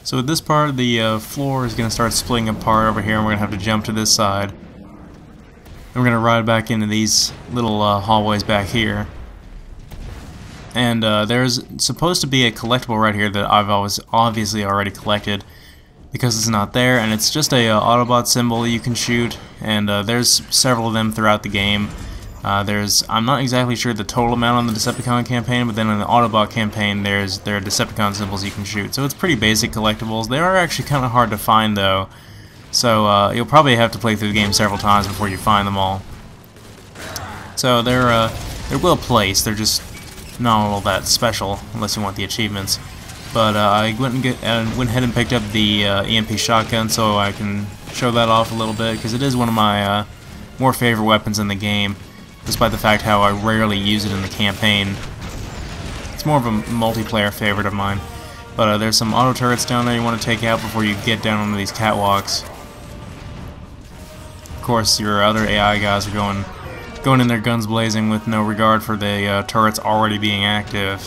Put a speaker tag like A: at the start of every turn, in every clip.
A: So at this part, the floor is going to start splitting apart over here, and we're going to have to jump to this side. And we're going to ride back into these little hallways back here. And there's supposed to be a collectible right here that I've obviously already collected, because it's not there, and it's just a Autobot symbol you can shoot, and there's several of them throughout the game. I'm not exactly sure the total amount on the Decepticon campaign, but then in the Autobot campaign there are Decepticon symbols you can shoot. So it's pretty basic collectibles. They are actually kind of hard to find though, so you'll probably have to play through the game several times before you find them all. So they're well placed, they're just not all that special unless you want the achievements. But I went ahead and picked up the EMP shotgun so I can show that off a little bit, because it is one of my more favorite weapons in the game, despite the fact how I rarely use it in the campaign. It's more of a multiplayer favorite of mine. But there's some auto turrets down there you want to take out before you get down onto these catwalks. Of course, your other AI guys are going in there guns blazing with no regard for the turrets already being active.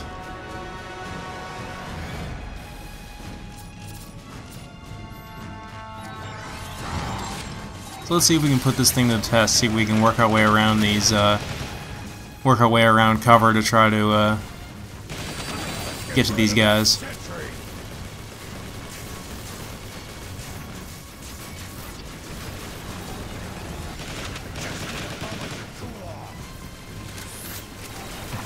A: So let's see if we can put this thing to the test, see if we can work our way around these, work our way around cover to try to get to these guys.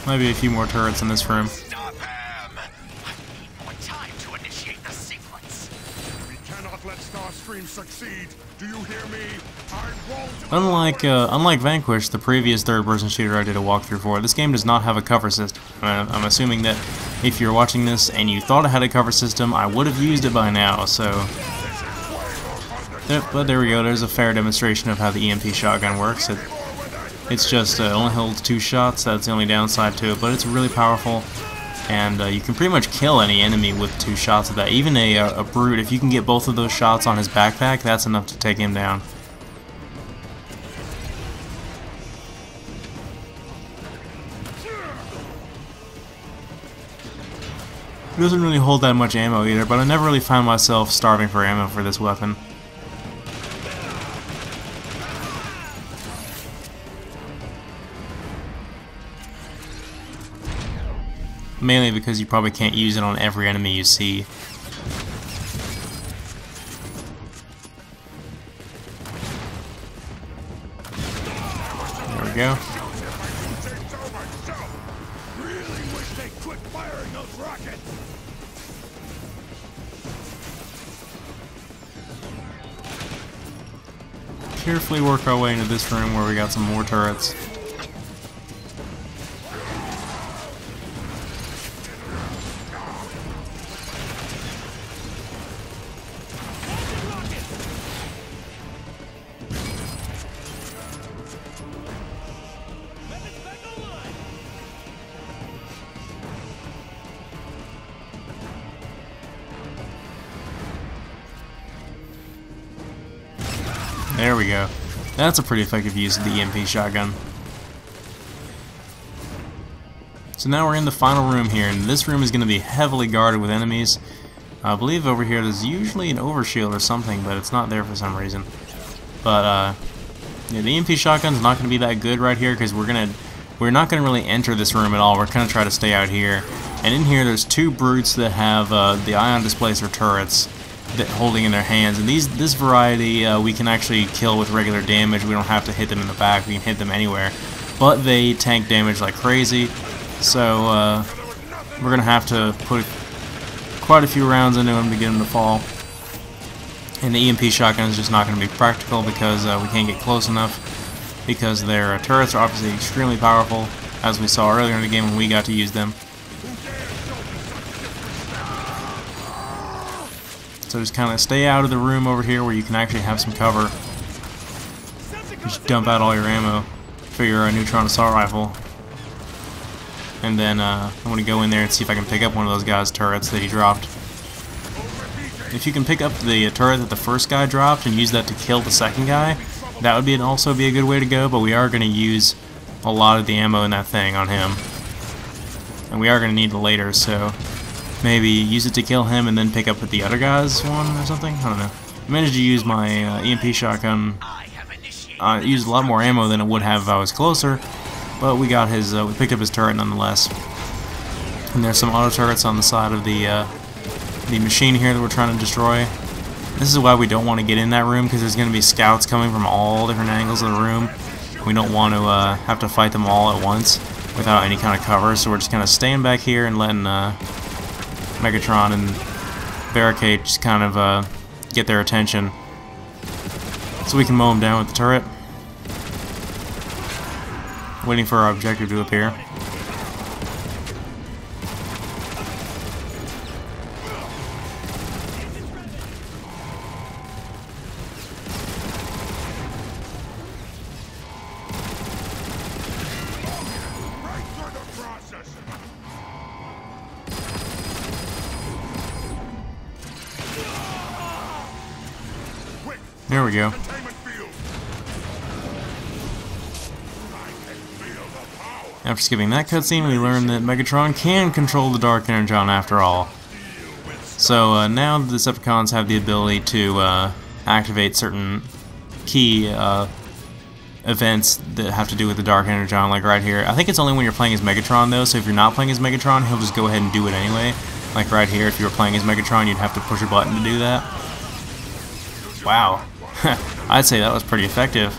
A: Might be a few more turrets in this room.
B: Stop him! I need more time to initiate the sequence.
C: We cannot let Starscream succeed. Do you hear me? I won't.
A: Unlike Vanquish, the previous third-person shooter I did a walkthrough for, this game does not have a cover system. I'm assuming that if you're watching this and you thought it had a cover system, I would have used it by now. So, but there we go. There's a fair demonstration of how the EMP shotgun works. It's just only holds 2 shots. That's the only downside to it, but it's really powerful, and you can pretty much kill any enemy with 2 shots of that. Even a brute, if you can get both of those shots on his backpack, that's enough to take him down. It doesn't really hold that much ammo either, but I never really found myself starving for ammo for this weapon. Mainly because you probably can't use it on every enemy you see. There we go. Carefully work our way into this room where we got some more turrets. There we go. That's a pretty effective use of the EMP shotgun. So now we're in the final room here, and this room is going to be heavily guarded with enemies. I believe over here there's usually an overshield or something, but it's not there for some reason. But yeah, the EMP shotgun's not going to be that good right here, because we're not going to really enter this room at all. We're going to try to stay out here. And in here there's 2 brutes that have the ion displacer turrets holding in their hands, and this variety we can actually kill with regular damage. We don't have to hit them in the back, we can hit them anywhere, but they tank damage like crazy, so we're gonna have to put quite a few rounds into them to get them to fall. And the EMP shotgun is just not going to be practical because we can't get close enough, because their turrets are obviously extremely powerful, as we saw earlier in the game when we got to use them. So just kind of stay out of the room over here where you can actually have some cover. Just dump out all your ammo for your neutron assault rifle. And then I'm going to go in there and see if I can pick up one of those guy's turrets that he dropped. If you can pick up the turret that the first guy dropped and use that to kill the second guy, that would also be a good way to go, but we are going to use a lot of the ammo in that thing on him. And we are going to need it later, so maybe use it to kill him and then pick up with the other guy's one or something. I don't know. I managed to use my EMP shotgun. Used a lot more ammo than it would have if I was closer, but we got his. We picked up his turret nonetheless. And there's some auto turrets on the side of the machine here that we're trying to destroy. This is why we don't want to get in that room, because there's going to be scouts coming from all different angles of the room. We don't want to have to fight them all at once without any kind of cover, so we're just kind of staying back here and letting Megatron and Barricade just kind of get their attention so we can mow them down with the turret. Waiting for our objective to appear. There we go. After skipping that cutscene, we learned that Megatron can control the Dark Energon after all. So now the Decepticons have the ability to activate certain key events that have to do with the Dark Energon, like right here. I think it's only when you're playing as Megatron though, so if you're not playing as Megatron, he'll just go ahead and do it anyway. Like right here, if you were playing as Megatron, you'd have to push a button to do that. Wow. I'd say that was pretty effective.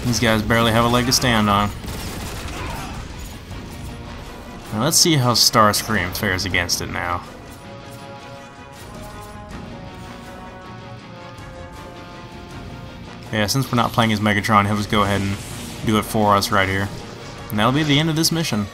A: These guys barely have a leg to stand on. Now let's see how Starscream fares against it now. Yeah, since we're not playing as Megatron, he'll just go ahead and do it for us right here. And that'll be the end of this mission.